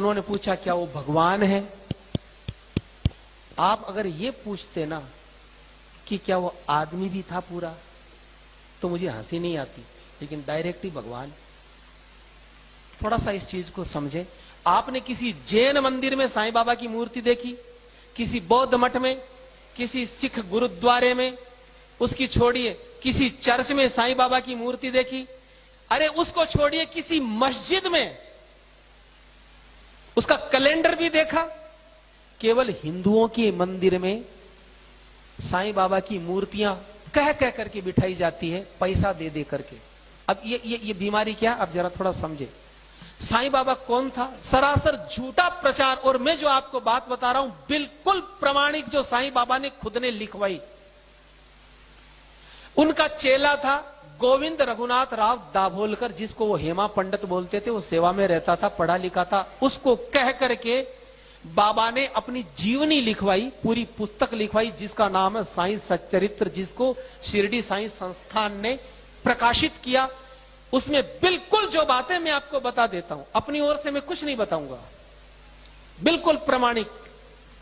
उन्होंने पूछा क्या वो भगवान है? आप अगर ये पूछते ना कि क्या वो आदमी भी था पूरा, तो मुझे हंसी नहीं आती, लेकिन डायरेक्ट ही भगवान। थोड़ा सा इस चीज को समझे। आपने किसी जैन मंदिर में साईं बाबा की मूर्ति देखी? किसी बौद्ध मठ में, किसी सिख गुरुद्वारे में, उसकी छोड़िए किसी चर्च में साईं बाबा की मूर्ति देखी? अरे उसको छोड़िए किसी मस्जिद में उसका कैलेंडर भी देखा? केवल हिंदुओं के मंदिर में साईं बाबा की मूर्तियां कह कह करके बिठाई जाती है, पैसा दे दे करके। अब ये बीमारी क्या? अब जरा थोड़ा समझे। साईं बाबा कौन था? सरासर झूठा प्रचार। और मैं जो आपको बात बता रहा हूं बिल्कुल प्रमाणिक, जो साईं बाबा ने खुद ने लिखवाई। उनका चेला था गोविंद रघुनाथ राव दाभोलकर, जिसको वो हेमा पंडित बोलते थे। वो सेवा में रहता था, पढ़ा लिखा था। उसको कह करके बाबा ने अपनी जीवनी लिखवाई, पूरी पुस्तक लिखवाई, जिसका नाम है साईं सच्चरित्र, जिसको शिरडी साईं संस्थान ने प्रकाशित किया। उसमें बिल्कुल जो बातें मैं आपको बता देता हूं, अपनी ओर से मैं कुछ नहीं बताऊंगा, बिल्कुल प्रमाणिक।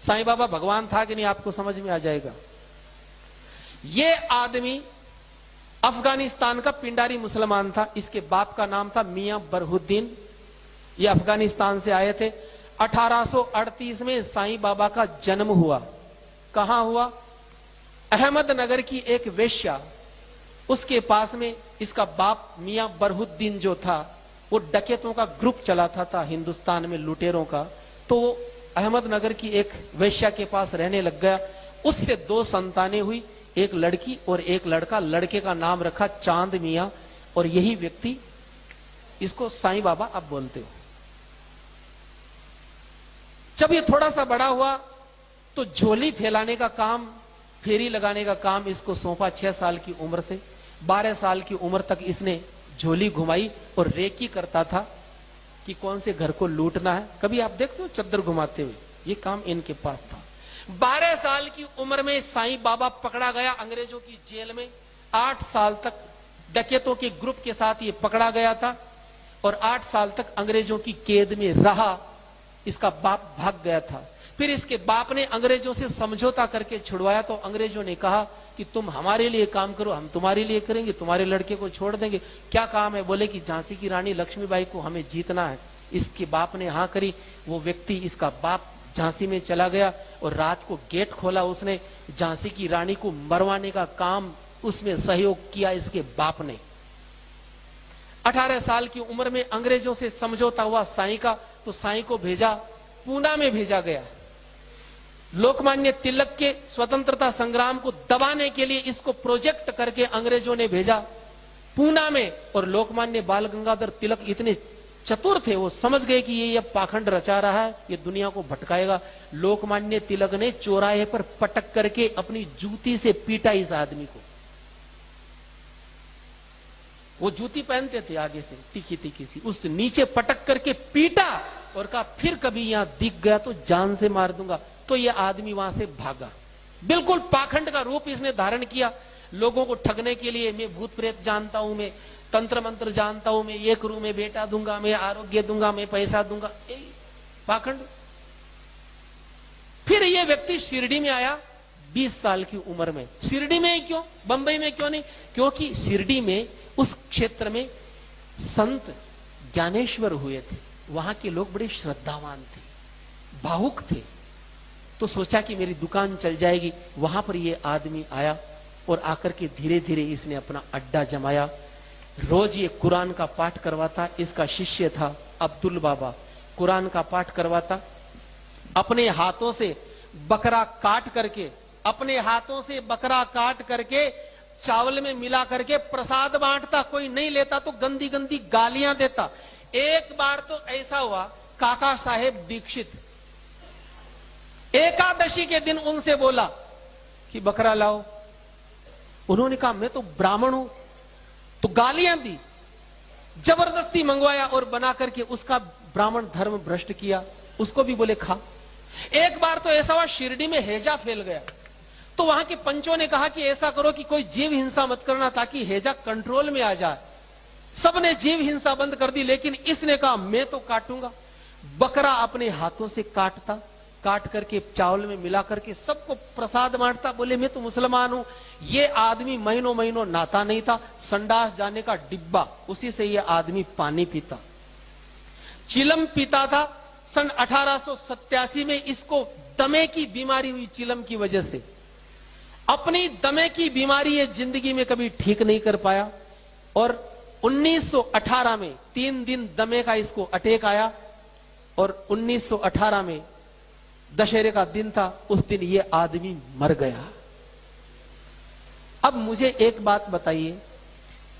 साईं बाबा भगवान था कि नहीं आपको समझ में आ जाएगा। ये आदमी अफगानिस्तान का पिंडारी मुसलमान था। इसके बाप का नाम था मियां बरहुद्दीन। ये अफगानिस्तान से आए थे। 1838 में साईं बाबा का जन्म हुआ। कहां हुआ? अहमदनगर की एक वेश्या, उसके पास में इसका बाप मियां बरहुद्दीन जो था, वो डकैतों का ग्रुप चलाता था हिंदुस्तान में, लुटेरों का। तो वो अहमदनगर की एक वेश्या के पास रहने लग गया। उससे 2 संतानें हुई, एक लड़की और एक लड़का। लड़के का नाम रखा चांद मियां, और यही व्यक्ति, इसको साईं बाबा अब बोलते हो। जब ये थोड़ा सा बड़ा हुआ तो झोली फैलाने का काम, फेरी लगाने का काम इसको सौंपा। 6 साल की उम्र से 12 साल की उम्र तक इसने झोली घुमाई और रेकी करता था कि कौन से घर को लूटना है। कभी आप देखते हो चद्दर घुमाते हुए? ये काम इनके पास था। 12 साल की उम्र में साईं बाबा पकड़ा गया अंग्रेजों की जेल में। 8 साल तक डकैतों के ग्रुप के साथ ये पकड़ा गया था और 8 साल तक अंग्रेजों की कैद में रहा। इसका बाप भाग गया था। फिर इसके बाप ने अंग्रेजों से समझौता करके छुड़वाया। तो अंग्रेजों ने कहा कि तुम हमारे लिए काम करो, हम तुम्हारे लिए करेंगे, तुम्हारे लड़के को छोड़ देंगे। क्या काम है? बोले कि झांसी की रानी लक्ष्मीबाई को हमें जीतना है। इसके बाप ने हाँ करी। वो व्यक्ति, इसका बाप, झांसी में चला गया और रात को गेट खोला उसने। झांसी की रानी को मरवाने का काम उसमें सहयोग किया इसके बाप ने। 18 साल की उम्र में अंग्रेजों से समझौता हुआ साईं का, तो साईं को भेजा, पूना में भेजा गया। लोकमान्य तिलक के स्वतंत्रता संग्राम को दबाने के लिए इसको प्रोजेक्ट करके अंग्रेजों ने भेजा पूना में। और लोकमान्य बाल गंगाधर तिलक इतने चतुर थे, वो समझ गए कि ये पाखंड रचा रहा है, ये दुनिया को भटकाएगा। लोकमान्य तिलक ने चौराहे पर पटक करके अपनी जूती से पीटा इस आदमी को। वो जूती पहनते थे आगे से, तीखी तीखी सी, उस नीचे पटक करके पीटा और कहा फिर कभी यहां दिख गया तो जान से मार दूंगा। तो ये आदमी वहां से भागा। बिल्कुल पाखंड का रूप इसने धारण किया लोगों को ठगने के लिए। मैं भूत प्रेत जानता हूं, मैं तंत्र मंत्र जानता हूं, मैं ये करूं, मैं बेटा दूंगा, मैं आरोग्य दूंगा, मैं पैसा दूंगा, पाखंड। फिर ये व्यक्ति शिरडी में आया 20 साल की उम्र में। शिरडी में क्यों, बंबई में क्यों नहीं? क्योंकि शिरडी में, उस क्षेत्र में संत ज्ञानेश्वर हुए थे। वहां के लोग बड़े श्रद्धावान थे, भावुक थे। तो सोचा कि मेरी दुकान चल जाएगी। वहां पर ये आदमी आया और आकर के धीरे धीरे इसने अपना अड्डा जमाया। रोज ये कुरान का पाठ करवाता। इसका शिष्य था अब्दुल बाबा, कुरान का पाठ करवाता। अपने हाथों से बकरा काट करके, अपने हाथों से बकरा काट करके चावल में मिला करके प्रसाद बांटता। कोई नहीं लेता तो गंदी गंदी गालियां देता। एक बार तो ऐसा हुआ, काका साहेब दीक्षित एकादशी के दिन उनसे बोला कि बकरा लाओ। उन्होंने कहा मैं तो ब्राह्मण हूं, तो गालियां दी। जबरदस्ती मंगवाया और बना करके उसका ब्राह्मण धर्म भ्रष्ट किया। उसको भी बोले खा। एक बार तो ऐसा हुआ, शिरडी में हैजा फैल गया। तो वहां के पंचों ने कहा कि ऐसा करो कि कोई जीव हिंसा मत करना, ताकि हैजा कंट्रोल में आ जाए। सबने जीव हिंसा बंद कर दी, लेकिन इसने कहा मैं तो काटूंगा। बकरा अपने हाथों से काटता, काट करके चावल में मिला करके सबको प्रसाद बांटता। बोले मैं तो मुसलमान हूं। ये आदमी महीनों महीनों नहाता नहीं था, संडास जाने का डिब्बा उसी से ये आदमी पानी पीता। चिलम पीता था। सन 1887 में इसको दमे की बीमारी हुई चिलम की वजह से। अपनी दमे की बीमारी ये जिंदगी में कभी ठीक नहीं कर पाया और 1918 में 3 दिन दमे का इसको अटैक आया और 1918 में दशहरे का दिन था, उस दिन ये आदमी मर गया। अब मुझे एक बात बताइए,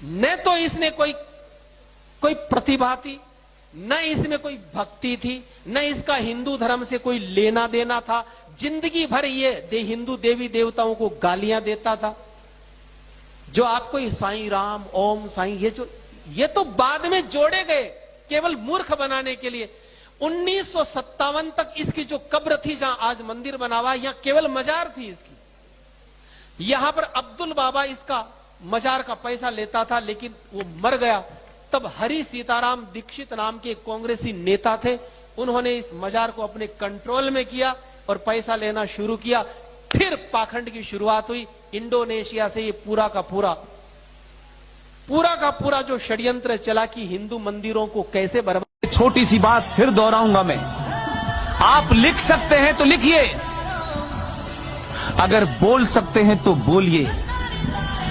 न तो इसने कोई प्रतिभा थी, न इसमें कोई भक्ति थी, न इसका हिंदू धर्म से कोई लेना देना था। जिंदगी भर ये हिंदू देवी देवताओं को गालियां देता था। जो आपको साईं राम, ओम साईं, ये तो बाद में जोड़े गए केवल मूर्ख बनाने के लिए। 1957 तक इसकी जो कब्र थी, जहां आज मंदिर बना हुआ, यहां केवल मजार थी इसकी। यहां पर अब्दुल बाबा इसका मजार का पैसा लेता था, लेकिन वो मर गया। तब हरि सीताराम दीक्षित नाम के कांग्रेसी नेता थे, उन्होंने इस मजार को अपने कंट्रोल में किया और पैसा लेना शुरू किया। फिर पाखंड की शुरुआत हुई। इंडोनेशिया से ये पूरा का पूरा जो षड्यंत्र चला कि हिंदू मंदिरों को कैसे बर्बाद। छोटी सी बात फिर दोहराऊंगा मैं, आप लिख सकते हैं तो लिखिए, अगर बोल सकते हैं तो बोलिए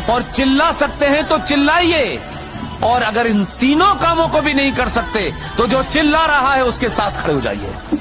और चिल्ला सकते हैं तो चिल्लाइए, और अगर इन तीनों कामों को भी नहीं कर सकते तो जो चिल्ला रहा है उसके साथ खड़े हो जाइए।